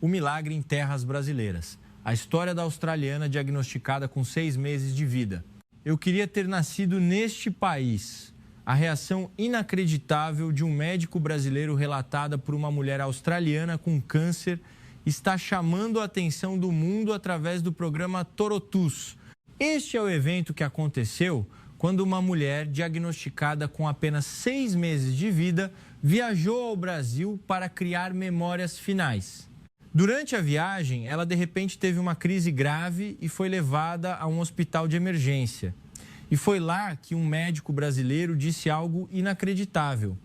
O milagre em terras brasileiras. A história da australiana diagnosticada com 6 meses de vida. Eu queria ter nascido neste país. A reação inacreditável de um médico brasileiro relatada por uma mulher australiana com câncer está chamando a atenção do mundo através do programa Torontus. Este é o evento que aconteceu quando uma mulher diagnosticada com apenas 6 meses de vida viajou ao Brasil para criar memórias finais. Durante a viagem, ela de repente teve uma crise grave e foi levada a um hospital de emergência. E foi lá que um médico brasileiro disse algo inacreditável.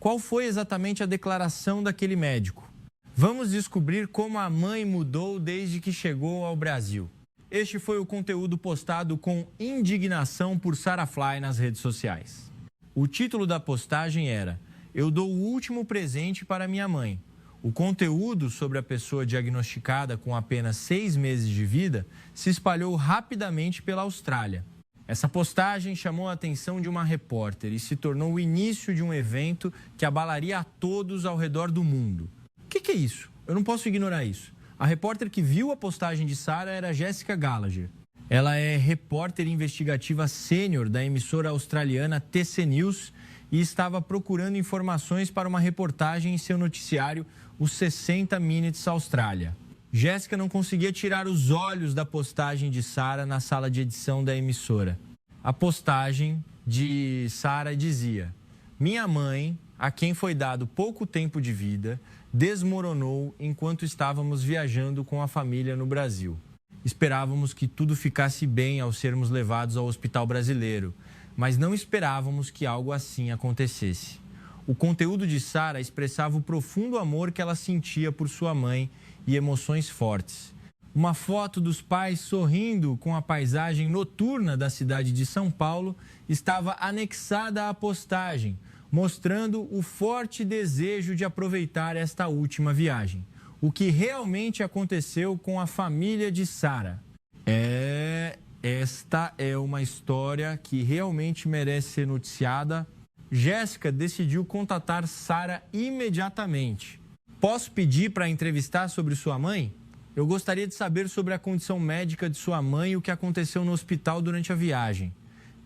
Qual foi exatamente a declaração daquele médico? Vamos descobrir como a mãe mudou desde que chegou ao Brasil. Este foi o conteúdo postado com indignação por Sarah Fly nas redes sociais. O título da postagem era: "Eu dou o último presente para minha mãe". O conteúdo sobre a pessoa diagnosticada com apenas 6 meses de vida se espalhou rapidamente pela Austrália. Essa postagem chamou a atenção de uma repórter e se tornou o início de um evento que abalaria a todos ao redor do mundo. O que é isso? Eu não posso ignorar isso. A repórter que viu a postagem de Sarah era Jessica Gallagher. Ela é repórter investigativa sênior da emissora australiana TC News e estava procurando informações para uma reportagem em seu noticiário, os 60 Minutes Austrália. Jéssica não conseguia tirar os olhos da postagem de Sarah na sala de edição da emissora. A postagem de Sarah dizia: "Minha mãe, a quem foi dado pouco tempo de vida, desmoronou enquanto estávamos viajando com a família no Brasil. Esperávamos que tudo ficasse bem ao sermos levados ao hospital brasileiro, mas não esperávamos que algo assim acontecesse." O conteúdo de Sarah expressava o profundo amor que ela sentia por sua mãe e emoções fortes. Uma foto dos pais sorrindo com a paisagem noturna da cidade de São Paulo estava anexada à postagem, mostrando o forte desejo de aproveitar esta última viagem. O que realmente aconteceu com a família de Sarah? Esta é uma história que realmente merece ser noticiada. Jéssica decidiu contatar Sarah imediatamente. "Posso pedir para entrevistar sobre sua mãe? Eu gostaria de saber sobre a condição médica de sua mãe e o que aconteceu no hospital durante a viagem."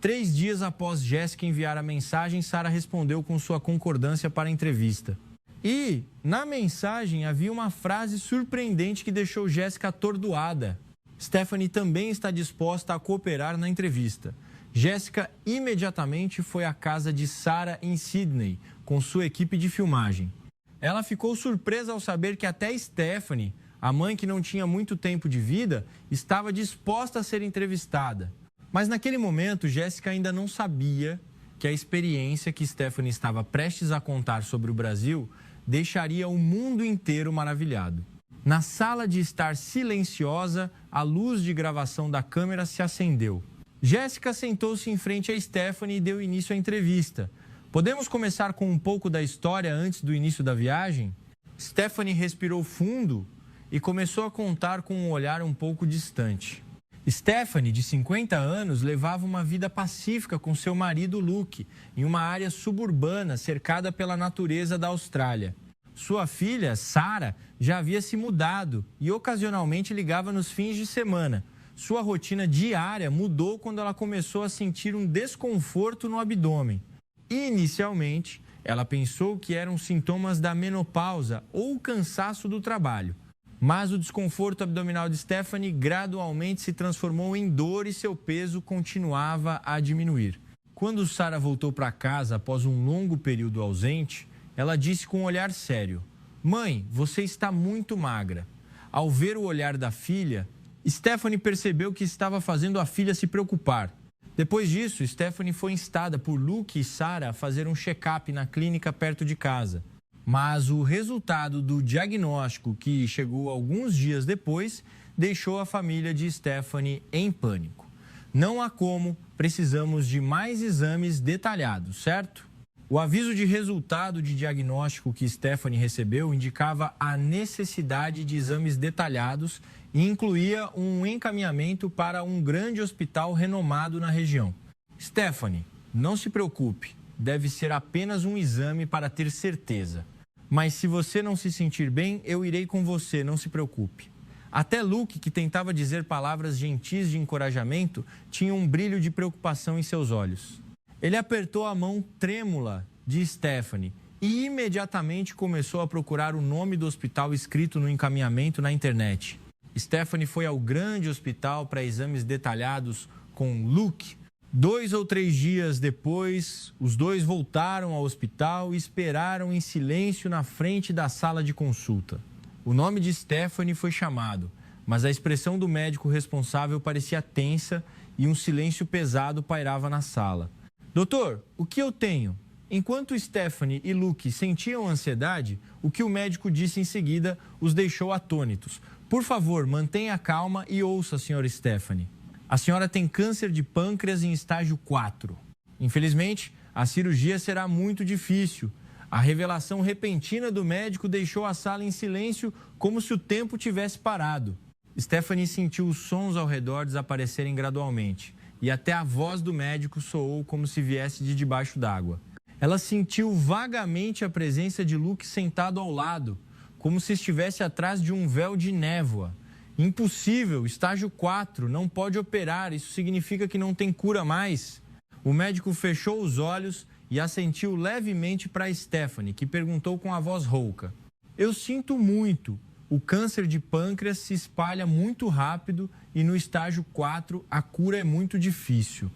3 dias após Jéssica enviar a mensagem, Sarah respondeu com sua concordância para a entrevista. E, na mensagem, havia uma frase surpreendente que deixou Jéssica atordoada. Stephanie também está disposta a cooperar na entrevista. Jéssica imediatamente foi à casa de Sarah em Sydney, com sua equipe de filmagem. Ela ficou surpresa ao saber que até Stephanie, a mãe que não tinha muito tempo de vida, estava disposta a ser entrevistada. Mas naquele momento, Jéssica ainda não sabia que a experiência que Stephanie estava prestes a contar sobre o Brasil deixaria o mundo inteiro maravilhado. Na sala de estar silenciosa, a luz de gravação da câmera se acendeu. Jéssica sentou-se em frente a Stephanie e deu início à entrevista. "Podemos começar com um pouco da história antes do início da viagem?" Stephanie respirou fundo e começou a contar com um olhar um pouco distante. Stephanie, de 50 anos, levava uma vida pacífica com seu marido Luke, em uma área suburbana cercada pela natureza da Austrália. Sua filha, Sarah, já havia se mudado e ocasionalmente ligava nos fins de semana. Sua rotina diária mudou quando ela começou a sentir um desconforto no abdômen. Inicialmente, ela pensou que eram sintomas da menopausa ou cansaço do trabalho. Mas o desconforto abdominal de Stephanie gradualmente se transformou em dor e seu peso continuava a diminuir. Quando Sarah voltou para casa após um longo período ausente, ela disse com um olhar sério: "Mãe, você está muito magra." Ao ver o olhar da filha, Stephanie percebeu que estava fazendo a filha se preocupar. Depois disso, Stephanie foi instada por Luke e Sarah a fazer um check-up na clínica perto de casa. Mas o resultado do diagnóstico, que chegou alguns dias depois, deixou a família de Stephanie em pânico. Não há como, precisamos de mais exames detalhados, certo? O aviso de resultado de diagnóstico que Stephanie recebeu indicava a necessidade de exames detalhados e incluía um encaminhamento para um grande hospital renomado na região. "Stephanie, não se preocupe, deve ser apenas um exame para ter certeza." Mas se você não se sentir bem, eu irei com você, não se preocupe. Até Luke, que tentava dizer palavras gentis de encorajamento, tinha um brilho de preocupação em seus olhos. Ele apertou a mão trêmula de Stephanie e imediatamente começou a procurar o nome do hospital escrito no encaminhamento na internet. Stephanie foi ao grande hospital para exames detalhados com Luke. 2 ou 3 dias depois, os dois voltaram ao hospital e esperaram em silêncio na frente da sala de consulta. O nome de Stephanie foi chamado, mas a expressão do médico responsável parecia tensa e um silêncio pesado pairava na sala. Doutor, o que eu tenho? Enquanto Stephanie e Luke sentiam ansiedade, o que o médico disse em seguida os deixou atônitos. Por favor, mantenha calma e ouça, senhora Stephanie. A senhora tem câncer de pâncreas em estágio 4. Infelizmente, a cirurgia será muito difícil. A revelação repentina do médico deixou a sala em silêncio, como se o tempo tivesse parado. Stephanie sentiu os sons ao redor desaparecerem gradualmente e até a voz do médico soou como se viesse de debaixo d'água. Ela sentiu vagamente a presença de Luke sentado ao lado, como se estivesse atrás de um véu de névoa. Impossível, estágio 4, não pode operar, isso significa que não tem cura mais. O médico fechou os olhos e assentiu levemente para Stephanie, que perguntou com a voz rouca. Eu sinto muito, o câncer de pâncreas se espalha muito rápido e no estágio 4 a cura é muito difícil.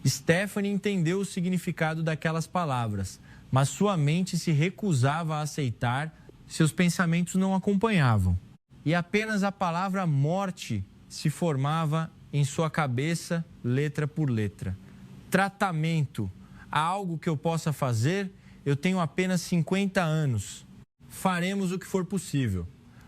Stephanie entendeu o significado daquelas palavras, mas sua mente se recusava a aceitar, seus pensamentos não acompanhavam. E apenas a palavra morte se formava em sua cabeça, letra por letra. Tratamento. Há algo que eu possa fazer? Eu tenho apenas 50 anos. Faremos o que for possível.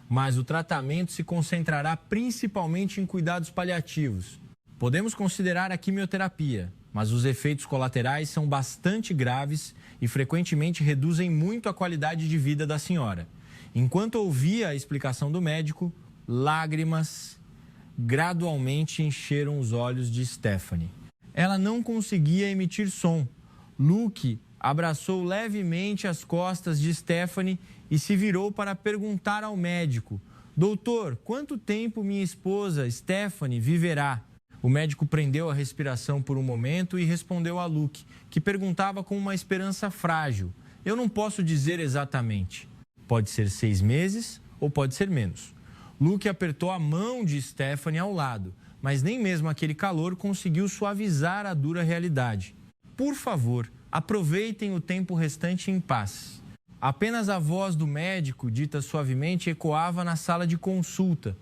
Mas o tratamento se concentrará principalmente em cuidados paliativos. Podemos considerar a quimioterapia, mas os efeitos colaterais são bastante graves e frequentemente reduzem muito a qualidade de vida da senhora. Enquanto ouvia a explicação do médico, lágrimas gradualmente encheram os olhos de Stephanie. Ela não conseguia emitir som. Luke abraçou levemente as costas de Stephanie e se virou para perguntar ao médico: Doutor, quanto tempo minha esposa Stephanie viverá? O médico prendeu a respiração por um momento e respondeu a Luke, que perguntava com uma esperança frágil: Eu não posso dizer exatamente. Pode ser 6 meses ou pode ser menos. Luke apertou a mão de Stephanie ao lado, mas nem mesmo aquele calor conseguiu suavizar a dura realidade. Por favor, aproveitem o tempo restante em paz. Apenas a voz do médico, dita suavemente, ecoava na sala de consulta.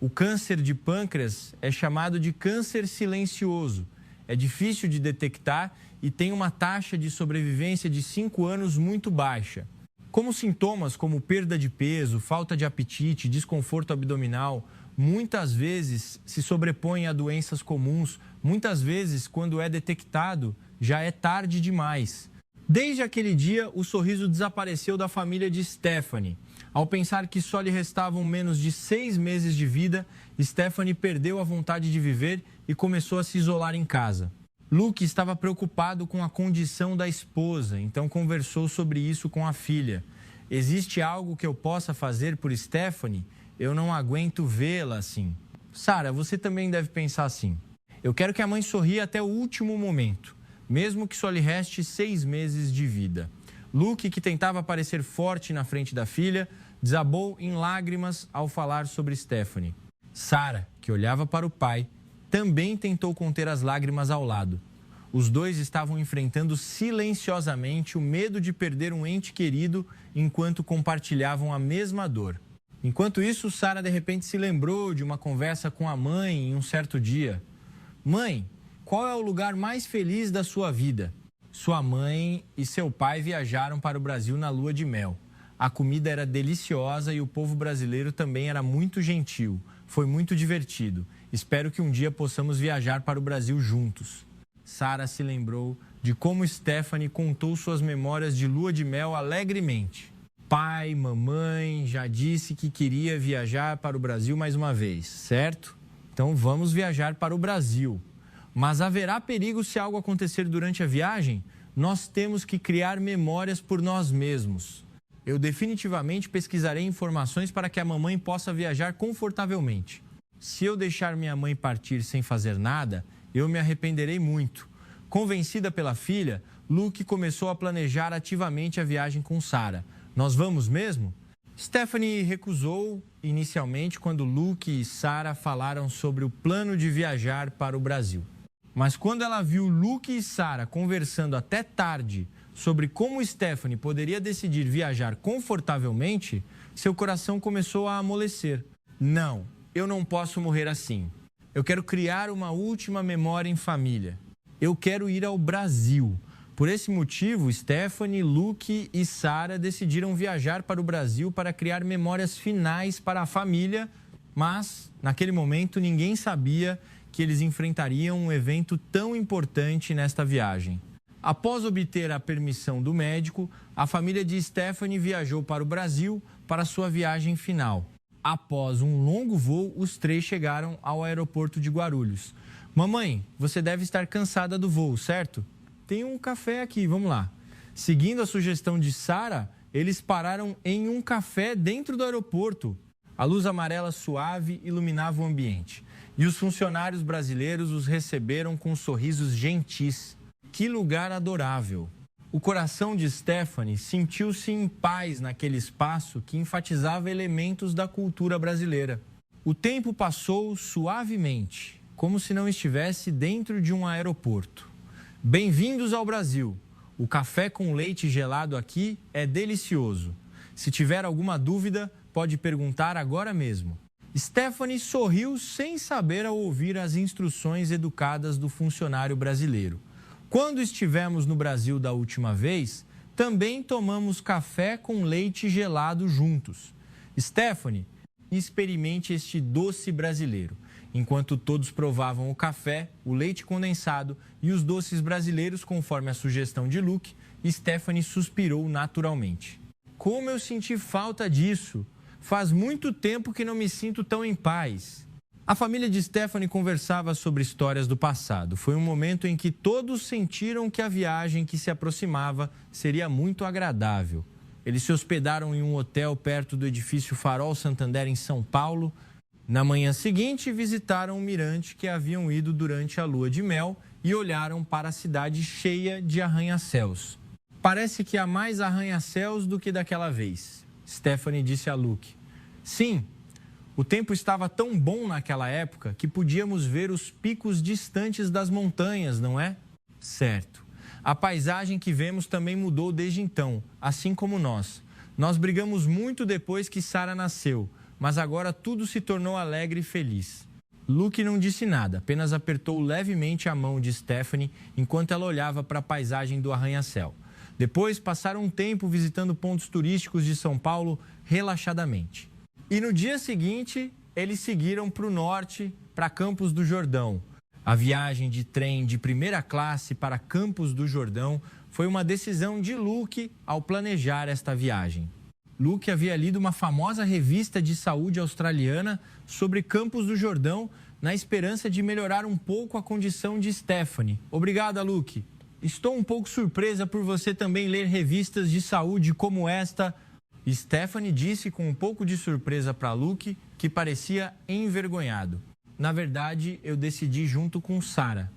O câncer de pâncreas é chamado de câncer silencioso. É difícil de detectar e tem uma taxa de sobrevivência de 5 anos muito baixa. Como sintomas como perda de peso, falta de apetite, desconforto abdominal, muitas vezes se sobrepõem a doenças comuns, muitas vezes, quando é detectado, já é tarde demais. Desde aquele dia, o sorriso desapareceu da família de Stephanie. Ao pensar que só lhe restavam menos de 6 meses de vida, Stephanie perdeu a vontade de viver e começou a se isolar em casa. Luke estava preocupado com a condição da esposa, então conversou sobre isso com a filha. Existe algo que eu possa fazer por Stephanie? Eu não aguento vê-la assim. Sarah, você também deve pensar assim. Eu quero que a mãe sorria até o último momento, mesmo que só lhe reste 6 meses de vida. Luke, que tentava parecer forte na frente da filha, desabou em lágrimas ao falar sobre Stephanie. Sarah, que olhava para o pai, também tentou conter as lágrimas ao lado. Os dois estavam enfrentando silenciosamente o medo de perder um ente querido enquanto compartilhavam a mesma dor. Enquanto isso, Sarah de repente se lembrou de uma conversa com a mãe em um certo dia. Mãe, qual é o lugar mais feliz da sua vida? Sua mãe e seu pai viajaram para o Brasil na lua de mel. A comida era deliciosa e o povo brasileiro também era muito gentil. Foi muito divertido. Espero que um dia possamos viajar para o Brasil juntos. Sarah se lembrou de como Stephanie contou suas memórias de lua de mel alegremente. Pai, mamãe, já disse que queria viajar para o Brasil mais uma vez, certo? Então vamos viajar para o Brasil. Mas haverá perigo se algo acontecer durante a viagem? Nós temos que criar memórias por nós mesmos. Eu definitivamente pesquisarei informações para que a mamãe possa viajar confortavelmente. Se eu deixar minha mãe partir sem fazer nada, eu me arrependerei muito. Convencida pela filha, Luke começou a planejar ativamente a viagem com Sarah. Nós vamos mesmo? Stephanie recusou inicialmente quando Luke e Sarah falaram sobre o plano de viajar para o Brasil. Mas quando ela viu Luke e Sarah conversando até tarde sobre como Stephanie poderia decidir viajar confortavelmente, seu coração começou a amolecer. Não, eu não posso morrer assim. Eu quero criar uma última memória em família. Eu quero ir ao Brasil. Por esse motivo, Stephanie, Luke e Sarah decidiram viajar para o Brasil para criar memórias finais para a família, mas, naquele momento, ninguém sabia que eles enfrentariam um evento tão importante nesta viagem. Após obter a permissão do médico, a família de Stephanie viajou para o Brasil para sua viagem final. Após um longo voo, os três chegaram ao aeroporto de Guarulhos. Mamãe, você deve estar cansada do voo, certo? Tem um café aqui, vamos lá. Seguindo a sugestão de Sarah, eles pararam em um café dentro do aeroporto. A luz amarela suave iluminava o ambiente. E os funcionários brasileiros os receberam com sorrisos gentis. Que lugar adorável! O coração de Stephanie sentiu-se em paz naquele espaço que enfatizava elementos da cultura brasileira. O tempo passou suavemente, como se não estivesse dentro de um aeroporto. Bem-vindos ao Brasil! O café com leite gelado aqui é delicioso. Se tiver alguma dúvida, pode perguntar agora mesmo. Stephanie sorriu sem saber ao ouvir as instruções educadas do funcionário brasileiro. Quando estivemos no Brasil da última vez, também tomamos café com leite gelado juntos. Stephanie, experimente este doce brasileiro. Enquanto todos provavam o café, o leite condensado e os doces brasileiros, conforme a sugestão de Luke, Stephanie suspirou naturalmente. Como eu senti falta disso! Faz muito tempo que não me sinto tão em paz. A família de Stephanie conversava sobre histórias do passado. Foi um momento em que todos sentiram que a viagem que se aproximava seria muito agradável. Eles se hospedaram em um hotel perto do edifício Farol Santander, em São Paulo. Na manhã seguinte, visitaram o mirante que haviam ido durante a lua de mel e olharam para a cidade cheia de arranha-céus. Parece que há mais arranha-céus do que daquela vez, Stephanie disse a Luke. Sim, o tempo estava tão bom naquela época que podíamos ver os picos distantes das montanhas, não é? Certo. A paisagem que vemos também mudou desde então, assim como nós. Nós brigamos muito depois que Sarah nasceu, mas agora tudo se tornou alegre e feliz. Luke não disse nada, apenas apertou levemente a mão de Stephanie enquanto ela olhava para a paisagem do arranha-céu. Depois passaram um tempo visitando pontos turísticos de São Paulo relaxadamente. E no dia seguinte, eles seguiram para o norte, para Campos do Jordão. A viagem de trem de primeira classe para Campos do Jordão foi uma decisão de Luke ao planejar esta viagem. Luke havia lido uma famosa revista de saúde australiana sobre Campos do Jordão na esperança de melhorar um pouco a condição de Stephanie. Obrigada, Luke. Estou um pouco surpresa por você também ler revistas de saúde como esta. Stephanie disse com um pouco de surpresa para Luke, que parecia envergonhado. Na verdade, eu decidi junto com Sarah.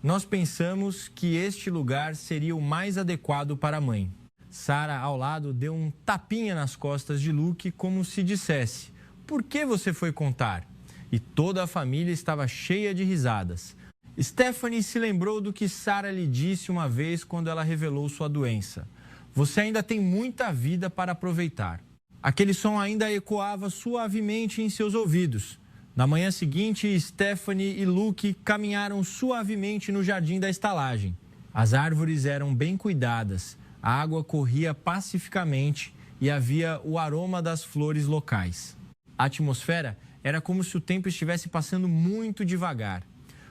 Nós pensamos que este lugar seria o mais adequado para a mãe. Sarah, ao lado, deu um tapinha nas costas de Luke, como se dissesse: por que você foi contar? E toda a família estava cheia de risadas. Stephanie se lembrou do que Sarah lhe disse uma vez quando ela revelou sua doença. Você ainda tem muita vida para aproveitar. Aquele som ainda ecoava suavemente em seus ouvidos. Na manhã seguinte, Stephanie e Luke caminharam suavemente no jardim da estalagem. As árvores eram bem cuidadas, a água corria pacificamente e havia o aroma das flores locais. A atmosfera era como se o tempo estivesse passando muito devagar.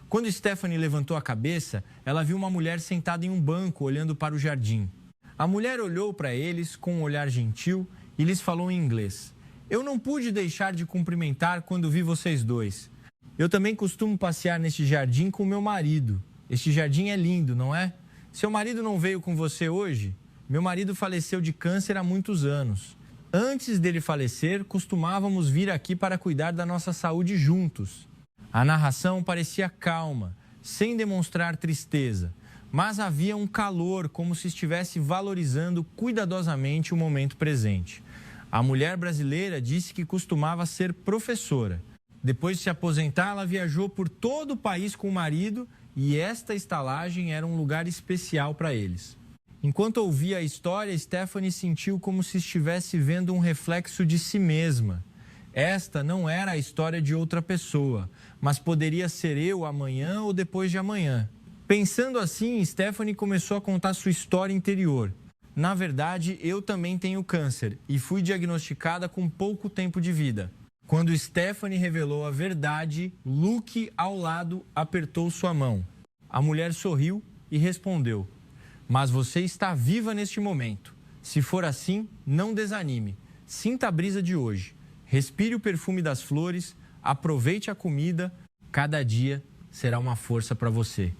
Quando Stephanie levantou a cabeça, ela viu uma mulher sentada em um banco olhando para o jardim. A mulher olhou para eles com um olhar gentil e lhes falou em inglês. Eu não pude deixar de cumprimentar quando vi vocês dois. Eu também costumo passear neste jardim com meu marido. Este jardim é lindo, não é? Seu marido não veio com você hoje? Meu marido faleceu de câncer há muitos anos. Antes dele falecer, costumávamos vir aqui para cuidar da nossa saúde juntos. A narração parecia calma, sem demonstrar tristeza, mas havia um calor, como se estivesse valorizando cuidadosamente o momento presente. A mulher brasileira disse que costumava ser professora. Depois de se aposentar, ela viajou por todo o país com o marido e esta estalagem era um lugar especial para eles. Enquanto ouvia a história, Stephanie sentiu como se estivesse vendo um reflexo de si mesma. Esta não era a história de outra pessoa, mas poderia ser eu amanhã ou depois de amanhã. Pensando assim, Stephanie começou a contar sua história interior. Na verdade, eu também tenho câncer e fui diagnosticada com pouco tempo de vida. Quando Stephanie revelou a verdade, Luke, ao lado, apertou sua mão. A mulher sorriu e respondeu: "Mas você está viva neste momento. Se for assim, não desanime. Sinta a brisa de hoje. Respire o perfume das flores, aproveite a comida. Cada dia será uma força para você."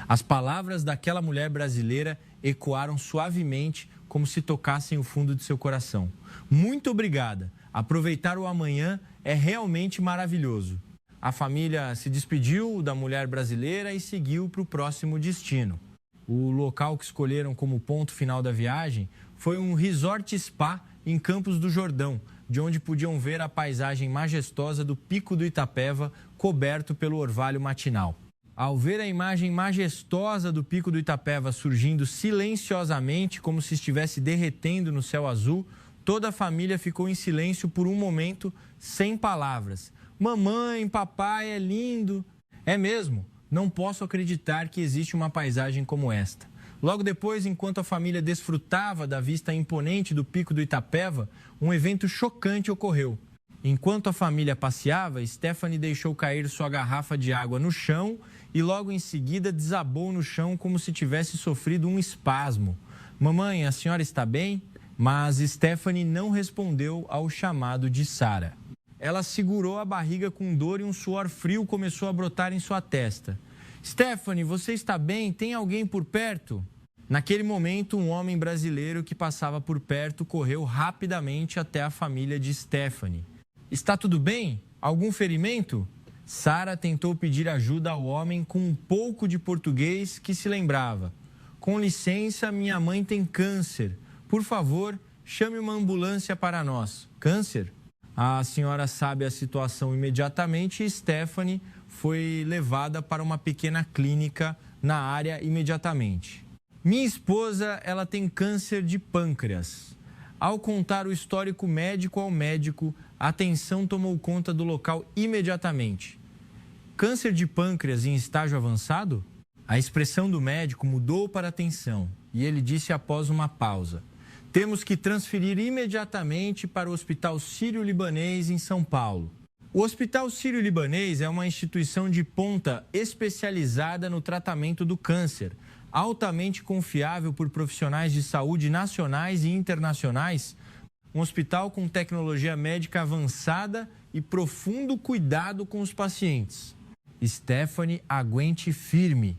As palavras daquela mulher brasileira ecoaram suavemente, como se tocassem o fundo de seu coração. Muito obrigada. Aproveitar o amanhã é realmente maravilhoso. A família se despediu da mulher brasileira e seguiu para o próximo destino. O local que escolheram como ponto final da viagem foi um resort spa em Campos do Jordão, de onde podiam ver a paisagem majestosa do Pico do Itapeva, coberto pelo orvalho matinal. Ao ver a imagem majestosa do Pico do Itapeva surgindo silenciosamente, como se estivesse derretendo no céu azul, toda a família ficou em silêncio por um momento, sem palavras. "Mamãe, papai, é lindo." "É mesmo? Não posso acreditar que existe uma paisagem como esta." Logo depois, enquanto a família desfrutava da vista imponente do Pico do Itapeva, um evento chocante ocorreu. Enquanto a família passeava, Stephanie deixou cair sua garrafa de água no chão e logo em seguida desabou no chão como se tivesse sofrido um espasmo. "Mamãe, a senhora está bem?" Mas Stephanie não respondeu ao chamado de Sarah. Ela segurou a barriga com dor e um suor frio começou a brotar em sua testa. "Stephanie, você está bem? Tem alguém por perto?" Naquele momento, um homem brasileiro que passava por perto correu rapidamente até a família de Stephanie. "Está tudo bem? Algum ferimento?" Sarah tentou pedir ajuda ao homem com um pouco de português que se lembrava. "Com licença, minha mãe tem câncer. Por favor, chame uma ambulância para nós." "Câncer?" A senhora sabe a situação imediatamente e Stephanie foi levada para uma pequena clínica na área imediatamente. "Minha esposa, ela tem câncer de pâncreas." Ao contar o histórico médico ao médico, a atenção tomou conta do local imediatamente. "Câncer de pâncreas em estágio avançado?" A expressão do médico mudou para atenção e ele disse após uma pausa: "Temos que transferir imediatamente para o Hospital Sírio-Libanês em São Paulo." O Hospital Sírio-Libanês é uma instituição de ponta especializada no tratamento do câncer, altamente confiável por profissionais de saúde nacionais e internacionais, um hospital com tecnologia médica avançada e profundo cuidado com os pacientes. Stephanie, aguente firme.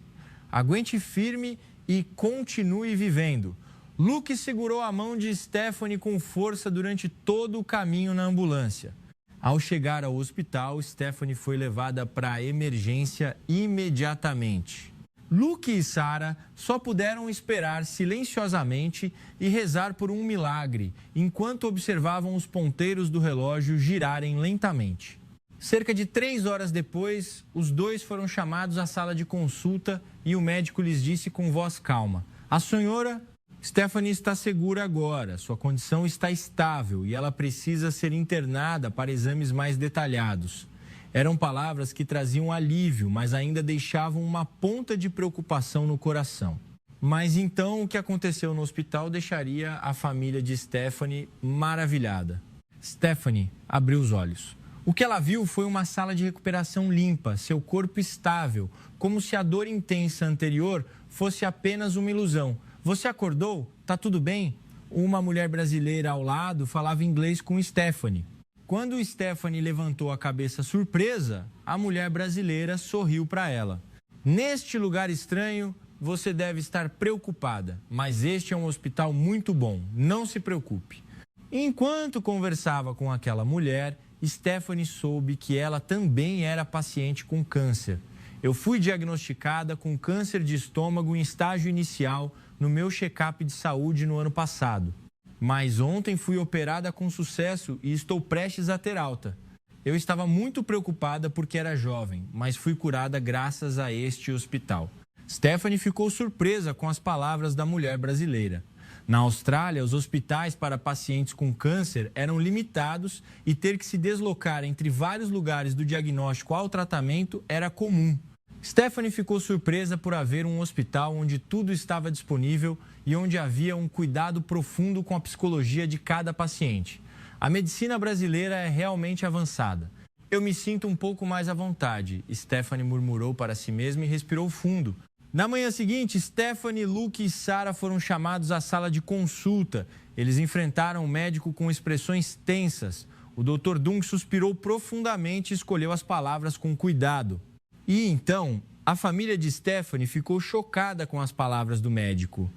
Aguente firme e continue vivendo. Luke segurou a mão de Stephanie com força durante todo o caminho na ambulância. Ao chegar ao hospital, Stephanie foi levada para a emergência imediatamente. Luke e Sarah só puderam esperar silenciosamente e rezar por um milagre, enquanto observavam os ponteiros do relógio girarem lentamente. Cerca de 3 horas depois, os dois foram chamados à sala de consulta e o médico lhes disse com voz calma: "A senhora Stephanie está segura agora, sua condição está estável e ela precisa ser internada para exames mais detalhados." Eram palavras que traziam alívio, mas ainda deixavam uma ponta de preocupação no coração. Mas então o que aconteceu no hospital deixaria a família de Stephanie maravilhada. Stephanie abriu os olhos. O que ela viu foi uma sala de recuperação limpa, seu corpo estável, como se a dor intensa anterior fosse apenas uma ilusão. "Você acordou? Tá tudo bem?" Uma mulher brasileira ao lado falava inglês com Stephanie. Quando Stephanie levantou a cabeça surpresa, a mulher brasileira sorriu para ela. "Neste lugar estranho, você deve estar preocupada, mas este é um hospital muito bom, não se preocupe. Enquanto conversava com aquela mulher, Stephanie soube que ela também era paciente com câncer. Eu fui diagnosticada com câncer de estômago em estágio inicial no meu check-up de saúde no ano passado. Mas ontem fui operada com sucesso e estou prestes a ter alta. Eu estava muito preocupada porque era jovem, mas fui curada graças a este hospital. Stephanie ficou surpresa com as palavras da mulher brasileira. Na Austrália, os hospitais para pacientes com câncer eram limitados e ter que se deslocar entre vários lugares do diagnóstico ao tratamento era comum. Stephanie ficou surpresa por haver um hospital onde tudo estava disponível e onde havia um cuidado profundo com a psicologia de cada paciente. A medicina brasileira é realmente avançada. Eu me sinto um pouco mais à vontade, Stephanie murmurou para si mesma e respirou fundo. Na manhã seguinte, Stephanie, Luke e Sarah foram chamados à sala de consulta. Eles enfrentaram o médico com expressões tensas. O Dr. Dung suspirou profundamente e escolheu as palavras com cuidado. E então, a família de Stephanie ficou chocada com as palavras do médico.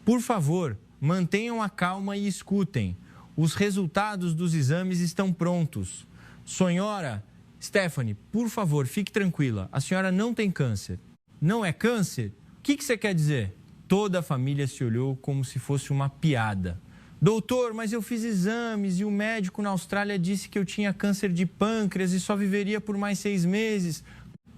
Por favor, mantenham a calma e escutem. Os resultados dos exames estão prontos. Senhora, Stephanie, por favor, fique tranquila. A senhora não tem câncer. Não é câncer? O que você quer dizer? Toda a família se olhou como se fosse uma piada. Doutor, mas eu fiz exames e o médico na Austrália disse que eu tinha câncer de pâncreas e só viveria por mais 6 meses.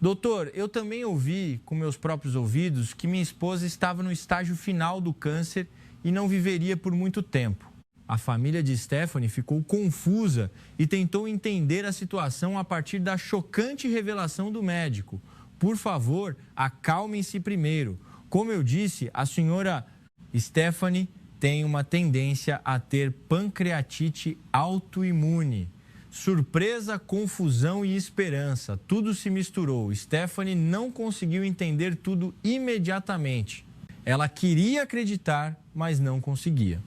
Doutor, eu também ouvi com meus próprios ouvidos que minha esposa estava no estágio final do câncer e não viveria por muito tempo. A família de Stephanie ficou confusa e tentou entender a situação a partir da chocante revelação do médico. Por favor, acalmem-se primeiro. Como eu disse, a senhora Stephanie tem uma tendência a ter pancreatite autoimune. Surpresa, confusão e esperança. Tudo se misturou. Stephanie não conseguiu entender tudo imediatamente. Ela queria acreditar, mas não conseguia.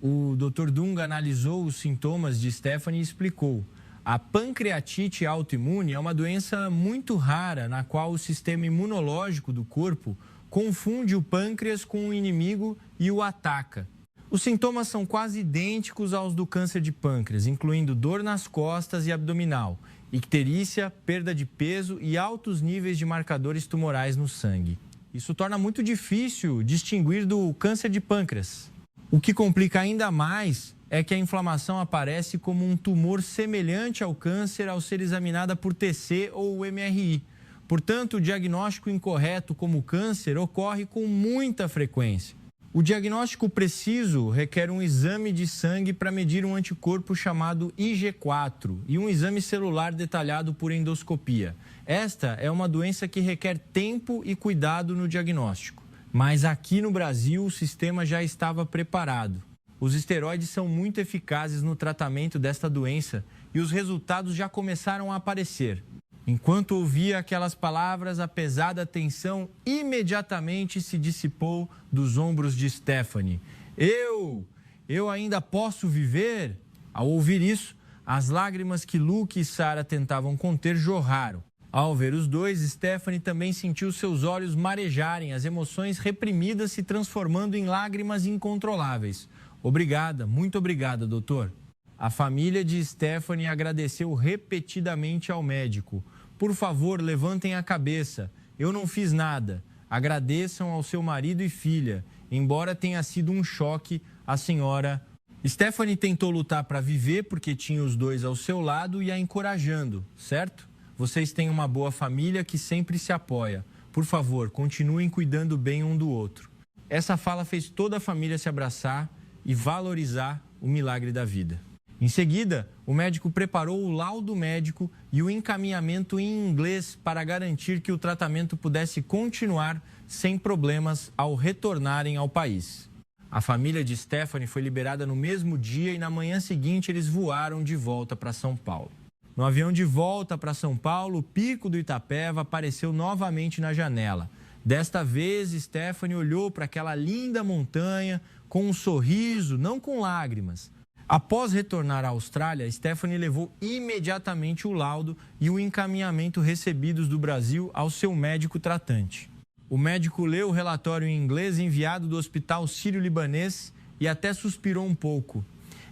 O Dr. Dung analisou os sintomas de Stephanie e explicou. A pancreatite autoimune é uma doença muito rara na qual o sistema imunológico do corpo confunde o pâncreas com o inimigo e o ataca. Os sintomas são quase idênticos aos do câncer de pâncreas, incluindo dor nas costas e abdominal, icterícia, perda de peso e altos níveis de marcadores tumorais no sangue. Isso torna muito difícil distinguir do câncer de pâncreas. O que complica ainda mais é que a inflamação aparece como um tumor semelhante ao câncer ao ser examinada por TC ou MRI. Portanto, o diagnóstico incorreto como câncer ocorre com muita frequência. O diagnóstico preciso requer um exame de sangue para medir um anticorpo chamado IG4 e um exame celular detalhado por endoscopia. Esta é uma doença que requer tempo e cuidado no diagnóstico. Mas aqui no Brasil, o sistema já estava preparado. Os esteroides são muito eficazes no tratamento desta doença e os resultados já começaram a aparecer. Enquanto ouvia aquelas palavras, a pesada tensão imediatamente se dissipou dos ombros de Stephanie. Eu ainda posso viver? Ao ouvir isso, as lágrimas que Luke e Sarah tentavam conter jorraram. Ao ver os dois, Stephanie também sentiu seus olhos marejarem, as emoções reprimidas se transformando em lágrimas incontroláveis. Obrigada, muito obrigada, doutor. A família de Stephanie agradeceu repetidamente ao médico. Por favor, levantem a cabeça. Eu não fiz nada. Agradeçam ao seu marido e filha. Embora tenha sido um choque, a senhora... Stephanie tentou lutar para viver porque tinha os dois ao seu lado e a encorajando, certo? Vocês têm uma boa família que sempre se apoia. Por favor, continuem cuidando bem um do outro. Essa fala fez toda a família se abraçar e valorizar o milagre da vida. Em seguida, o médico preparou o laudo médico e o encaminhamento em inglês para garantir que o tratamento pudesse continuar sem problemas ao retornarem ao país. A família de Stephanie foi liberada no mesmo dia e na manhã seguinte eles voaram de volta para São Paulo. No avião de volta para São Paulo, o pico do Itapeva apareceu novamente na janela. Desta vez, Stephanie olhou para aquela linda montanha com um sorriso, não com lágrimas. Após retornar à Austrália, Stephanie levou imediatamente o laudo e o encaminhamento recebidos do Brasil ao seu médico tratante. O médico leu o relatório em inglês enviado do Hospital Sírio-Libanês e até suspirou um pouco.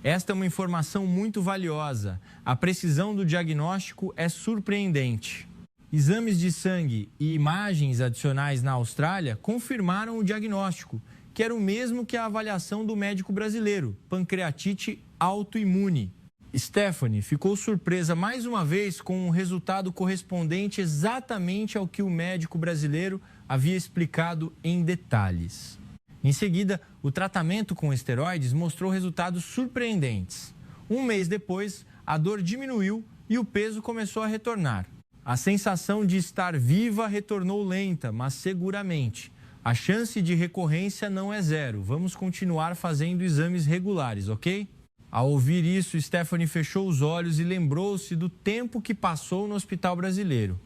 Esta é uma informação muito valiosa. A precisão do diagnóstico é surpreendente. Exames de sangue e imagens adicionais na Austrália confirmaram o diagnóstico, que era o mesmo que a avaliação do médico brasileiro, pancreatite autoimune. Stephanie ficou surpresa mais uma vez com um resultado correspondente exatamente ao que o médico brasileiro havia explicado em detalhes. Em seguida, o tratamento com esteroides mostrou resultados surpreendentes. Um mês depois, a dor diminuiu e o peso começou a retornar. A sensação de estar viva retornou lenta, mas seguramente. A chance de recorrência não é zero. Vamos continuar fazendo exames regulares, ok? Ao ouvir isso, Stephanie fechou os olhos e lembrou-se do tempo que passou no hospital brasileiro.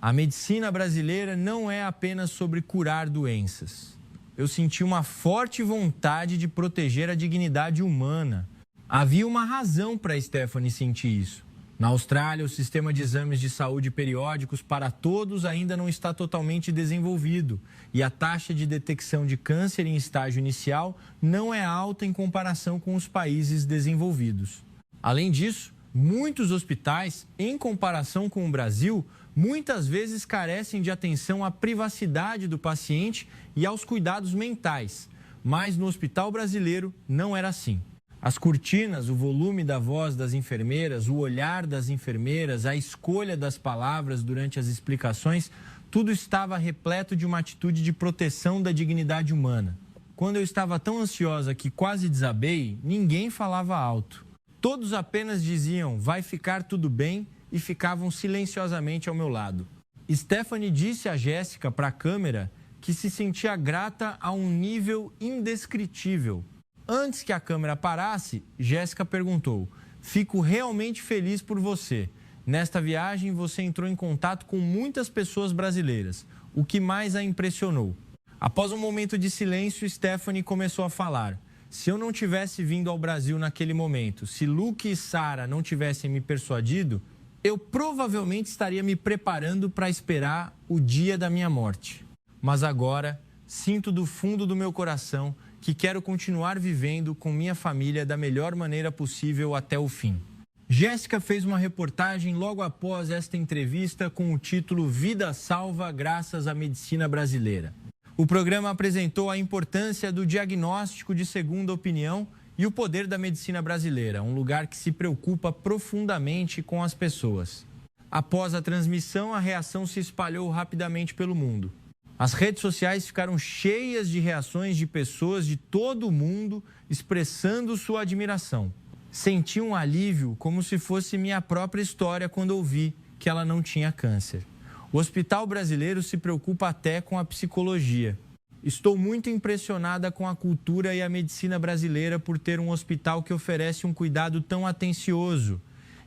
A medicina brasileira não é apenas sobre curar doenças. Eu senti uma forte vontade de proteger a dignidade humana. Havia uma razão para Stephanie sentir isso. Na Austrália, o sistema de exames de saúde periódicos para todos ainda não está totalmente desenvolvido e a taxa de detecção de câncer em estágio inicial não é alta em comparação com os países desenvolvidos. Além disso, muitos hospitais, em comparação com o Brasil, muitas vezes carecem de atenção à privacidade do paciente e aos cuidados mentais, mas no hospital brasileiro não era assim. As cortinas, o volume da voz das enfermeiras, o olhar das enfermeiras, a escolha das palavras durante as explicações, tudo estava repleto de uma atitude de proteção da dignidade humana. Quando eu estava tão ansiosa que quase desabei, ninguém falava alto. Todos apenas diziam, vai ficar tudo bem, e ficavam silenciosamente ao meu lado. Stephanie disse a Jéssica para a câmera que se sentia grata a um nível indescritível. Antes que a câmera parasse, Jéssica perguntou, fico realmente feliz por você. Nesta viagem, você entrou em contato com muitas pessoas brasileiras. O que mais a impressionou? Após um momento de silêncio, Stephanie começou a falar. Se eu não tivesse vindo ao Brasil naquele momento, se Luke e Sara não tivessem me persuadido, eu provavelmente estaria me preparando para esperar o dia da minha morte. Mas agora, sinto do fundo do meu coração que quero continuar vivendo com minha família da melhor maneira possível até o fim. Jéssica fez uma reportagem logo após esta entrevista com o título Vida Salva graças à medicina brasileira. O programa apresentou a importância do diagnóstico de segunda opinião e o poder da medicina brasileira, um lugar que se preocupa profundamente com as pessoas. Após a transmissão, a reação se espalhou rapidamente pelo mundo. As redes sociais ficaram cheias de reações de pessoas de todo o mundo expressando sua admiração. Senti um alívio como se fosse minha própria história quando ouvi que ela não tinha câncer. O hospital brasileiro se preocupa até com a psicologia. Estou muito impressionada com a cultura e a medicina brasileira por ter um hospital que oferece um cuidado tão atencioso.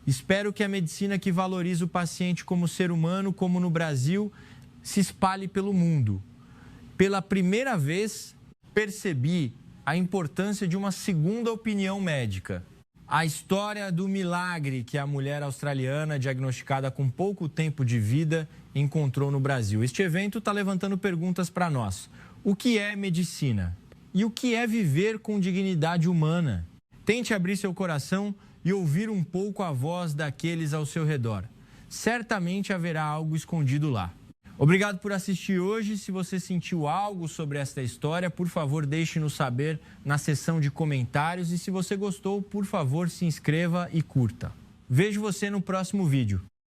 Espero que a medicina que valoriza o paciente como ser humano, como no Brasil, se espalhe pelo mundo. Pela primeira vez, percebi a importância de uma segunda opinião médica. A história do milagre que a mulher australiana, diagnosticada com pouco tempo de vida, encontrou no Brasil. Este evento está levantando perguntas para nós. O que é medicina? E o que é viver com dignidade humana? Tente abrir seu coração e ouvir um pouco a voz daqueles ao seu redor. Certamente haverá algo escondido lá. Obrigado por assistir hoje. Se você sentiu algo sobre esta história, por favor, deixe-nos saber na seção de comentários. E se você gostou, por favor, se inscreva e curta. Vejo você no próximo vídeo.